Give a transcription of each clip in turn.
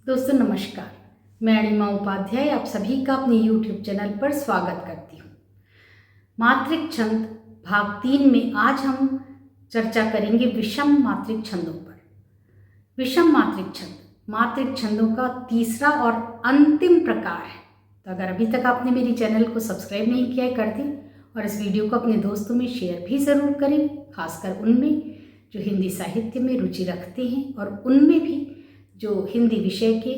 दोस्तों नमस्कार, मैं अणिमा उपाध्याय आप सभी का अपने YouTube चैनल पर स्वागत करती हूँ। मात्रिक छंद भाग 3 में आज हम चर्चा करेंगे विषम मात्रिक छंदों पर। विषम मात्रिक छंद मात्रिक छंदों का तीसरा और अंतिम प्रकार है। तो अगर अभी तक आपने मेरी चैनल को सब्सक्राइब नहीं किया है कर दें और इस वीडियो को अपने दोस्तों में शेयर भी ज़रूर करें, खासकर उनमें जो हिंदी साहित्य में रुचि रखते हैं और उनमें भी जो हिंदी विषय के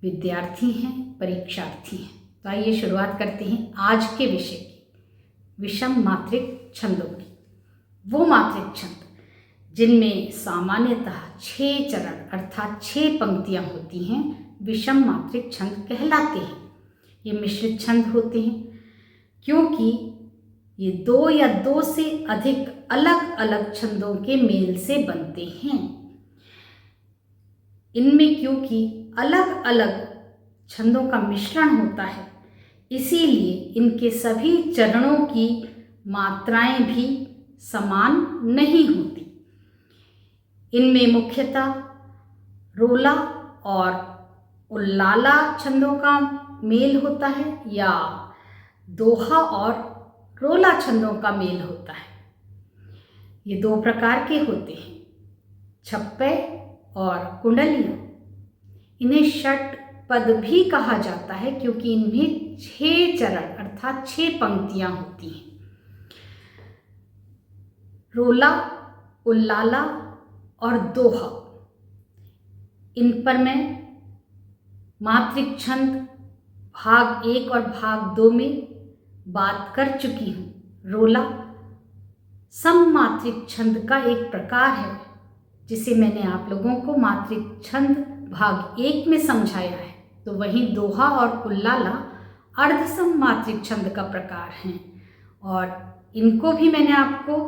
विद्यार्थी हैं, परीक्षार्थी हैं। तो आइए शुरुआत करते हैं आज के विषय की, विषम मात्रिक छंदों की। वो मात्रिक छंद जिनमें सामान्यतः 6 चरण अर्थात 6 पंक्तियां होती हैं विषम मात्रिक छंद कहलाते हैं। ये मिश्रित छंद होते हैं क्योंकि ये 2 या 2 से अधिक अलग अलग छंदों के मेल से बनते हैं। इनमें क्योंकि अलग अलग छंदों का मिश्रण होता है, इसीलिए इनके सभी चरणों की मात्राएं भी समान नहीं होती। इनमें मुख्यतः रोला और उल्लाला छंदों का मेल होता है या दोहा और रोला छंदों का मेल होता है। ये 2 प्रकार के होते हैं, छप्पे और कुंडलियाँ। इन्हें षट पद भी कहा जाता है क्योंकि इनमें 6 चरण अर्थात 6 पंक्तियां होती हैं। रोला, उल्लाला और दोहा, इन पर मैं मात्रिक छंद भाग 1 और भाग 2 में बात कर चुकी हूँ। रोला सममात्रिक छंद का एक प्रकार है जिसे मैंने आप लोगों को मात्रिक छंद भाग 1 में समझाया है। तो वहीं दोहा और उल्लाला अर्धसम मात्रिक छंद का प्रकार हैं और इनको भी मैंने आपको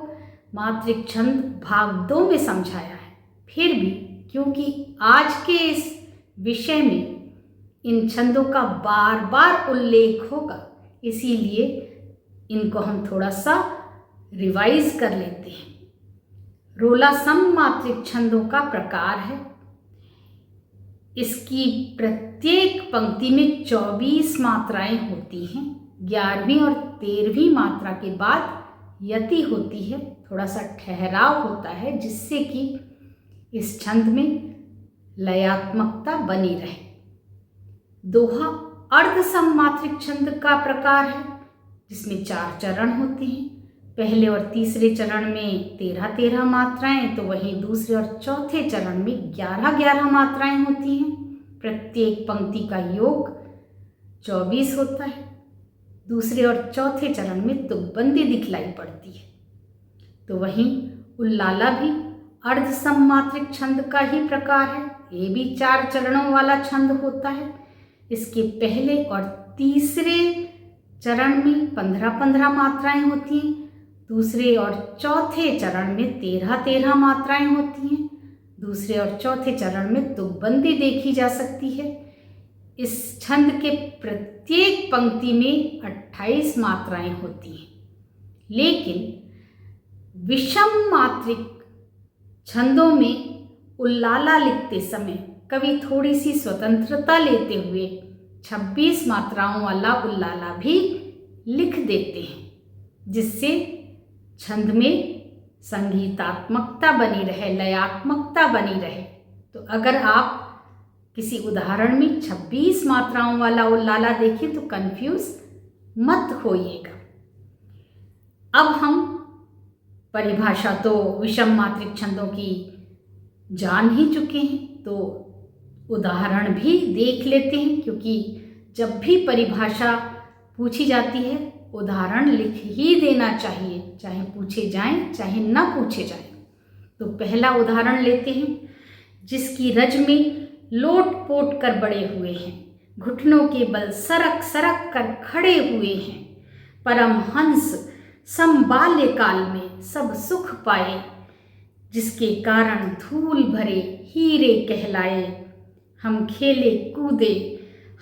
मात्रिक छंद भाग 2 में समझाया है। फिर भी क्योंकि आज के इस विषय में इन छंदों का बार बार उल्लेख होगा, इसीलिए इनको हम थोड़ा सा रिवाइज कर लेते हैं। रोला सममात्रिक छंदों का प्रकार है। इसकी प्रत्येक पंक्ति में 24 मात्राएं होती हैं। 11वीं और 13वीं मात्रा के बाद यति होती है, थोड़ा सा ठहराव होता है जिससे कि इस छंद में लयात्मकता बनी रहे। दोहा अर्ध सममात्रिक छंद का प्रकार है जिसमें 4 चरण होते हैं। पहले और तीसरे चरण में 13-13 मात्राएं, तो वहीं दूसरे और चौथे चरण में 11-11 मात्राएं होती हैं। प्रत्येक पंक्ति का योग 24 होता है। दूसरे और चौथे चरण में तुकबंदी दिखलाई पड़ती है। तो वहीं उल्लाला भी अर्ध सममात्रिक छंद का ही प्रकार है। ये भी 4 चरणों वाला छंद होता है। इसके पहले और तीसरे चरण में 15-15 मात्राएं होती हैं। दूसरे और चौथे चरण में 13-13 मात्राएं होती हैं। दूसरे और चौथे चरण में तुकबंदी देखी जा सकती है। इस छंद के प्रत्येक पंक्ति में 28 मात्राएं होती हैं। लेकिन विषम मात्रिक छंदों में उल्लाला लिखते समय कवि थोड़ी सी स्वतंत्रता लेते हुए 26 मात्राओं वाला उल्लाला भी लिख देते हैं, जिससे छंद में संगीतात्मकता बनी रहे, लयात्मकता बनी रहे। तो अगर आप किसी उदाहरण में 26 मात्राओं वाला उल्लाला देखें तो कंफ्यूज मत होइएगा। अब हम परिभाषा तो विषम मात्रिक छंदों की जान ही चुके हैं, तो उदाहरण भी देख लेते हैं क्योंकि जब भी परिभाषा पूछी जाती है उदाहरण लिख ही देना चाहिए, चाहे पूछे जाएं चाहे न पूछे जाएं। तो पहला उदाहरण लेते हैं, जिसकी रज में लोट पोट कर बड़े हुए हैं, घुटनों के बल सरक सरक कर खड़े हुए हैं, परमहंस समबाल्यकाल में सब सुख पाए, जिसके कारण धूल भरे हीरे कहलाए, हम खेले कूदे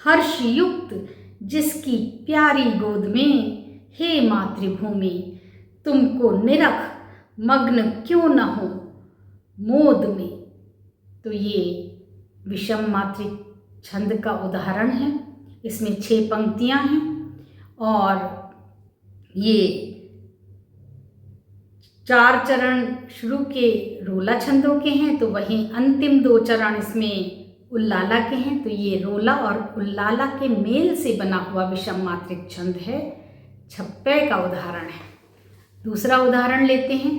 हर्ष युक्त जिसकी प्यारी गोद में, हे मातृभूमि तुमको निरख मग्न क्यों न हो मोद में। तो ये विषम मात्रिक छंद का उदाहरण है। इसमें 6 पंक्तियां हैं और ये 4 चरण शुरू के रोला छंदों के हैं, तो वहीं अंतिम 2 चरण इसमें उल्लाला के हैं। तो ये रोला और उल्लाला के मेल से बना हुआ विषम मात्रिक छंद है, छप्पे का उदाहरण है। दूसरा उदाहरण लेते हैं।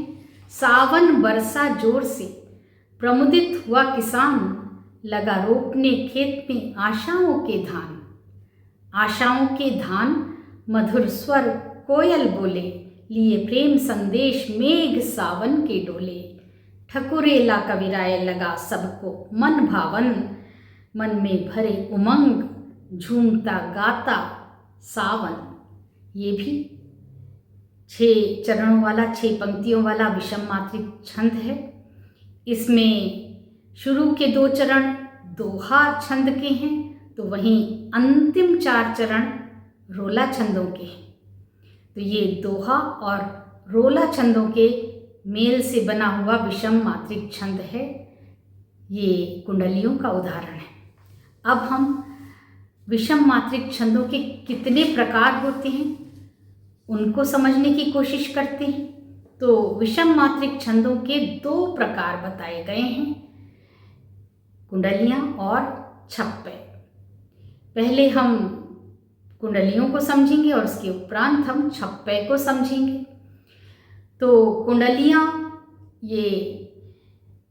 सावन बरसा जोर से, प्रमुदित हुआ किसान, लगा रोपने खेत में आशाओं के धान। आशाओं के धान, मधुर स्वर कोयल बोले, लिए प्रेम संदेश मेघ सावन के डोले। ठकुरेला कविराय लगा सबको मन भावन, मन में भरे उमंग, झूमता गाता सावन। ये भी 6 चरणों वाला, 6 पंक्तियों वाला विषम मात्रिक छंद है। इसमें शुरू के 2 चरण दोहा छंद के हैं, तो वहीं अंतिम 4 चरण रोला छंदों के हैं। तो ये दोहा और रोला छंदों के मेल से बना हुआ विषम मात्रिक छंद है। ये कुंडलियों का उदाहरण है। अब हम विषम मात्रिक छंदों के कितने प्रकार होते हैं उनको समझने की कोशिश करते हैं। तो विषम मात्रिक छंदों के 2 प्रकार बताए गए हैं, कुंडलियां और छप्पे। पहले हम कुंडलियों को समझेंगे और उसके उपरांत हम छप्पे को समझेंगे। तो कुंडलियां ये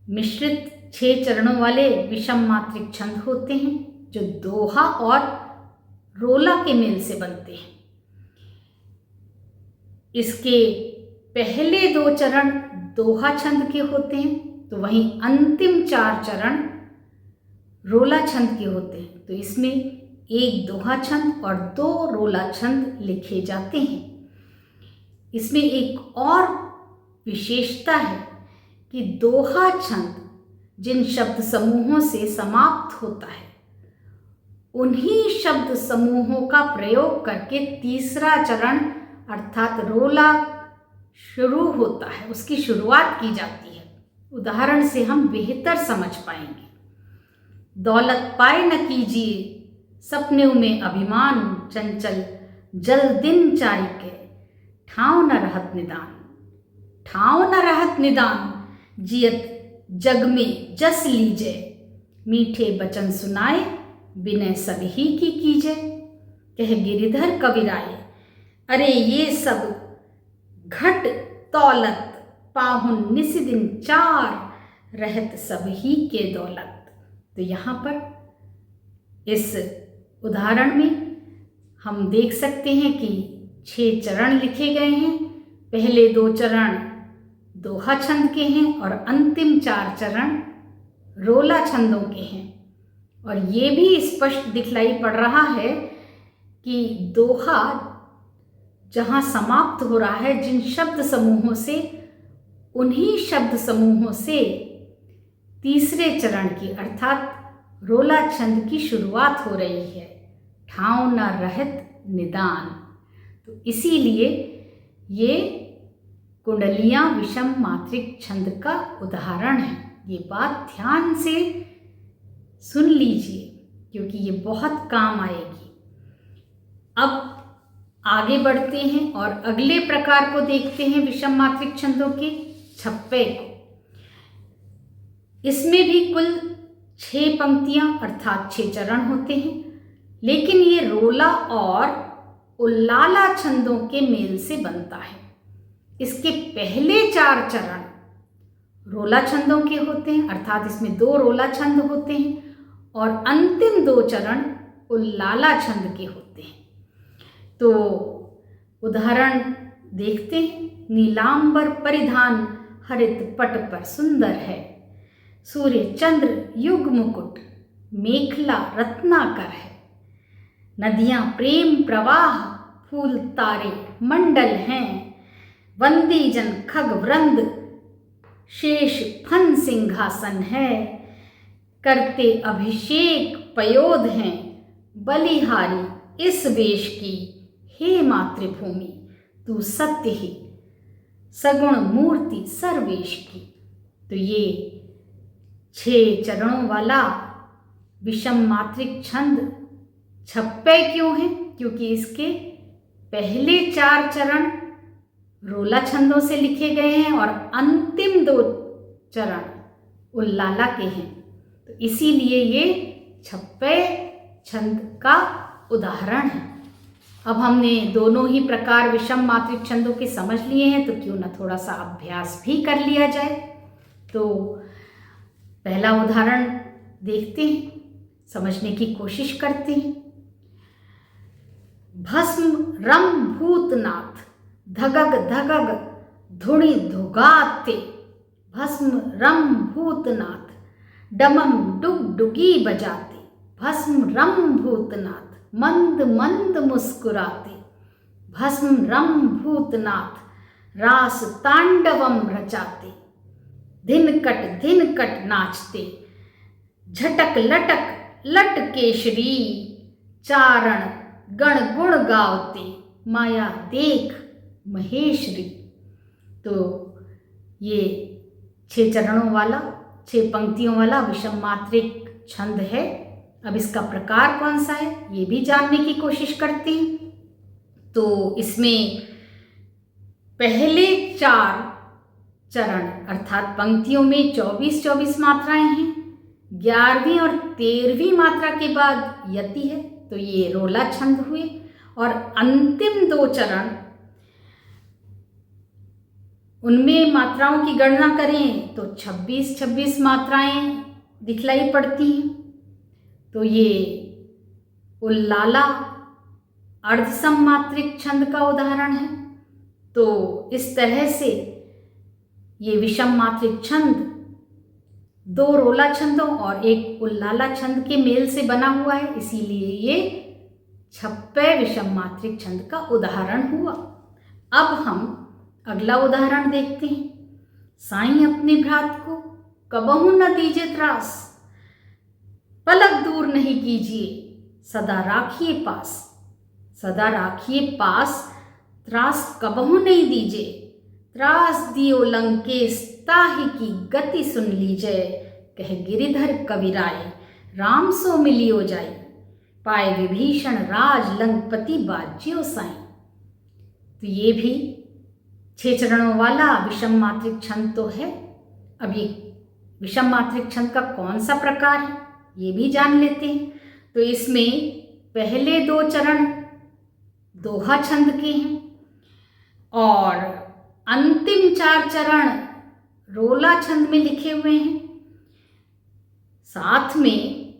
मिश्रित 6 चरणों वाले विषम मात्रिक छंद होते हैं जो दोहा और रोला के मेल से बनते हैं। इसके पहले 2 चरण दोहा छंद के होते हैं, तो वहीं अंतिम 4 चरण रोला छंद के होते हैं। तो इसमें 1 दोहा छंद और 2 रोला छंद लिखे जाते हैं। इसमें एक और विशेषता है कि दोहा छंद जिन शब्द समूहों से समाप्त होता है, उन्हीं शब्द समूहों का प्रयोग करके तीसरा चरण अर्थात रोला शुरू होता है, उसकी शुरुआत की जाती है। उदाहरण से हम बेहतर समझ पाएंगे। दौलत पाए न कीजिए सपने में अभिमान, चंचल जल दिन चारि के, ठाव न रहत निदान। ठाव न रहत निदान, जियत जग में जस लीजे, मीठे बचन सुनाए विनय सबही की कीजे। कह गिरिधर कविराय, अरे ये सब घट दौलत, पाहुन निस दिन 4, रहत सबही के दौलत। तो यहाँ पर इस उदाहरण में हम देख सकते हैं कि 6 चरण लिखे गए हैं। पहले 2 चरण दोहा छंद के हैं और अंतिम 4 चरण रोला छंदों के हैं। और ये भी स्पष्ट दिखलाई पड़ रहा है कि दोहा जहाँ समाप्त हो रहा है, जिन शब्द समूहों से, उन्हीं शब्द समूहों से तीसरे चरण की अर्थात रोला छंद की शुरुआत हो रही है, ठाव न रहत निदान। तो इसीलिए ये कुंडलियां विषम मात्रिक छंद का उदाहरण है। ये बात ध्यान से सुन लीजिए क्योंकि ये बहुत काम आएगी। अब आगे बढ़ते हैं और अगले प्रकार को देखते हैं विषम मात्रिक छंदों के, छप्पे को। इसमें भी कुल 6 पंक्तियां अर्थात 6 चरण होते हैं, लेकिन ये रोला और उल्लाला छंदों के मेल से बनता है। इसके पहले 4 चरण रोला छंदों के होते हैं अर्थात इसमें 2 रोला छंद होते हैं और अंतिम 2 चरण उल्लाला छंद के होते हैं। तो उदाहरण देखते हैं। नीलांबर परिधान हरित पट पर सुंदर है, सूर्य चंद्र युग मुकुट, मेखला रत्नाकर है। नदियां प्रेम प्रवाह, फूल तारे मंडल हैं। वंदी जन खग वृंद, शेष फन सिंहासन है। करते अभिषेक पयोध हैं, बलिहारी इस वेश की। हे मातृभूमि तू सत्य ही, सगुण मूर्ति सर्वेश की। तो ये 6 चरणों वाला विषम मात्रिक छंद छप्पे क्यों है? क्योंकि इसके पहले 4 चरण रोला छंदों से लिखे गए हैं और अंतिम 2 चरण उल्लाला के हैं, तो इसीलिए ये छप्पे छंद का उदाहरण है। अब हमने दोनों ही प्रकार विषम मात्रिक छंदों के समझ लिए हैं, तो क्यों ना थोड़ा सा अभ्यास भी कर लिया जाए। तो पहला उदाहरण देखते हैं, समझने की कोशिश करते हैं। भस्म रम भूतनाथ धगग धगग धुणी धुगाते, भस्म रम भूतनाथ डमम डुगडुगी बजाते, भस्म रम भूतनाथ मंद मंद मुस्कुराते, भस्म रम भूतनाथ रास तांडवम रचाते, धिन कट नाचते, झटक लटक लट केशरी, चारण गण गुण गावते, माया देख महेश्वरी। तो ये 6 चरणों वाला 6 पंक्तियों वाला विषम मात्रिक छंद है। अब इसका प्रकार कौन सा है ये भी जानने की कोशिश करते हैं। तो इसमें पहले 4 चरण अर्थात पंक्तियों में 24-24 मात्राएं हैं, 11वीं और 13वीं मात्रा के बाद यति है, तो ये रोला छंद हुए। और अंतिम 2 चरण उनमें मात्राओं की गणना करें तो 26-26 मात्राएं दिखलाई पड़ती हैं, तो ये उल्लाला अर्धसम मात्रिक छंद का उदाहरण है। तो इस तरह से ये विषम मात्रिक छंद 2 रोला छंदों और 1 उल्लाला छंद के मेल से बना हुआ है, इसीलिए ये छप्पे विषम मात्रिक छंद का उदाहरण हुआ। अब हम अगला उदाहरण देखते हैं। साईं अपने भ्रात को कबहू न दीजिए त्रास, पलक दूर नहीं कीजिए, सदा राखिए पास, सदा राखिए पास, त्रास कबहू नहीं दीजिए, त्रास दियो लंकेश ताहि की गति सुन लीजिए, कह गिरिधर कविराय राम सो मिलियो जाई, पाए विभीषण राज लंकपति बाज्यो साईं। तो ये भी 6 चरणों वाला विषम मात्रिक छंद तो है। अब ये विषम मात्रिक छंद का कौन सा प्रकार है ये भी जान लेते हैं। तो इसमें पहले 2 चरण दोहा छंद के हैं और अंतिम 4 चरण रोला छंद में लिखे हुए हैं। साथ में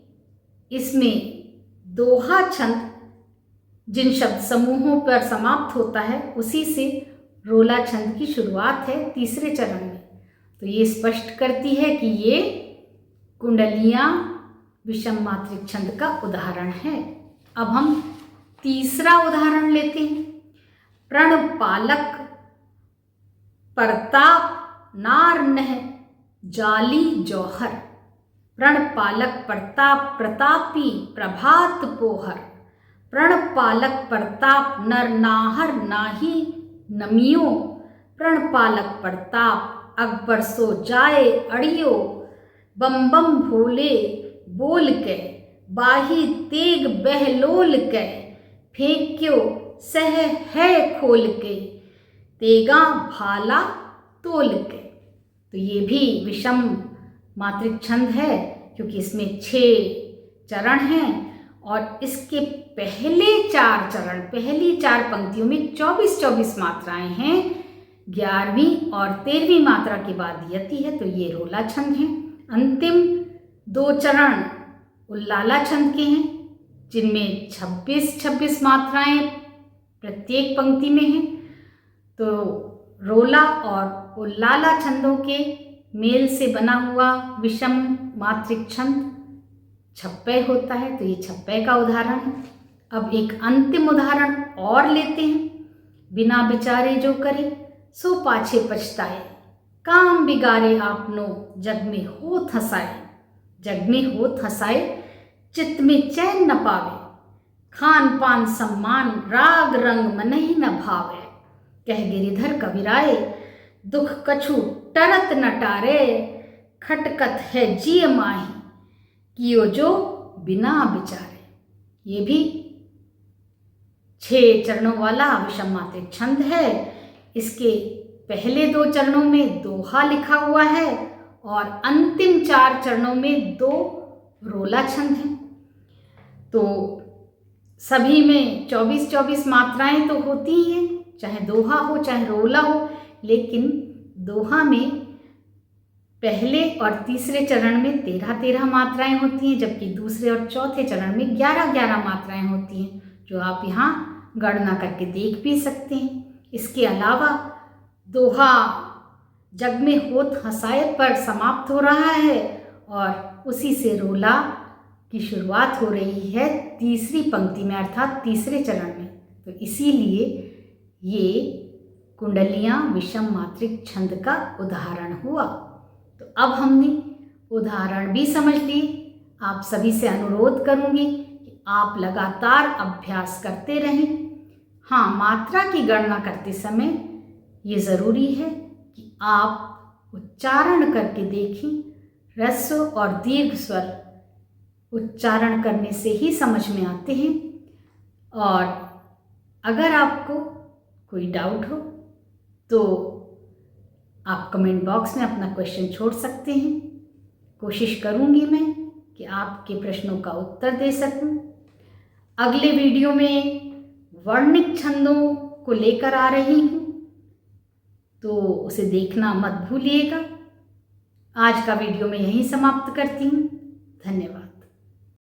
इसमें दोहा छंद जिन शब्द समूहों पर समाप्त होता है उसी से रोला छंद की शुरुआत है 3रे चरण में। तो ये स्पष्ट करती है कि ये कुंडलियां विषम मात्रिक छंद का उदाहरण है। अब हम 3रा उदाहरण लेते हैं। प्रण पालक प्रताप नार नह जाली जौहर, प्रण पालक प्रताप प्रतापी प्रभात पोहर, प्रण पालक प्रताप नर नाहर नाही नमियो, प्रण पालक प्रताप अकबर सो जाए अड़ियो, बम बम भोले बोल के बाही तेग बहलोल के, फेंक्यो सह है खोल के, तेगा भाला तोल के। तो ये भी विषम मात्रिक छंद है क्योंकि इसमें 6 चरण हैं और इसके पहले 4 चरण पहली 4 पंक्तियों में 24-24 मात्राएं हैं, 11वीं और 13वीं मात्रा के बाद यति है, तो ये रोला छंद है। अंतिम 2 चरण उल्लाला छंद के हैं जिनमें 26-26 मात्राएं प्रत्येक पंक्ति में हैं। तो रोला और उल्लाला छंदों के मेल से बना हुआ विषम मात्रिक छंद छप्पे होता है, तो ये छप्पे का उदाहरण है। अब एक अंतिम उदाहरण और लेते हैं। बिना विचारे जो करे सो पाछे पछताए, काम बिगाड़े आपनो जग में होत हंसाए, जग में होत हंसाए चित्त में चैन न पावे, खान पान सम्मान राग रंग मनहि न भावे, कह गिरिधर कविराए दुख कछु टरत न टारे, खटकत है जिय माही कियो जो बिना विचारे। ये भी 6 चरणों वाला विषम मात्रिक छंद है। इसके पहले 2 चरणों में दोहा लिखा हुआ है और अंतिम 4 चरणों में 2 रोला छंद हैं। तो सभी में 24-24 मात्राएं तो होती ही हैं, चाहे दोहा हो चाहे रोला हो, लेकिन दोहा में पहले और तीसरे चरण में 13-13 मात्राएं होती हैं, जबकि दूसरे और चौथे चरण में 11-11 मात्राएं होती हैं, जो आप यहाँ गणना करके देख भी सकते हैं। इसके अलावा दोहा जग में होत हंसाए पर समाप्त हो रहा है और उसी से रोला की शुरुआत हो रही है तीसरी पंक्ति में, अर्थात तीसरे चरण में। तो इसीलिए ये कुंडलियाँ विषम मात्रिक छंद का उदाहरण हुआ। तो अब हमने उदाहरण भी समझ लिए। आप सभी से अनुरोध करूँगी कि आप लगातार अभ्यास करते रहें। हाँ, मात्रा की गणना करते समय ये ज़रूरी है कि आप उच्चारण करके देखें। ह्रस्व और दीर्घ स्वर उच्चारण करने से ही समझ में आते हैं। और अगर आपको कोई डाउट हो तो आप कमेंट बॉक्स में अपना क्वेश्चन छोड़ सकते हैं। कोशिश करूँगी मैं कि आपके प्रश्नों का उत्तर दे सकूं। अगले वीडियो में वर्णिक छंदों को लेकर आ रही हूँ, तो उसे देखना मत भूलिएगा। आज का वीडियो मैं यहीं समाप्त करती हूँ। धन्यवाद।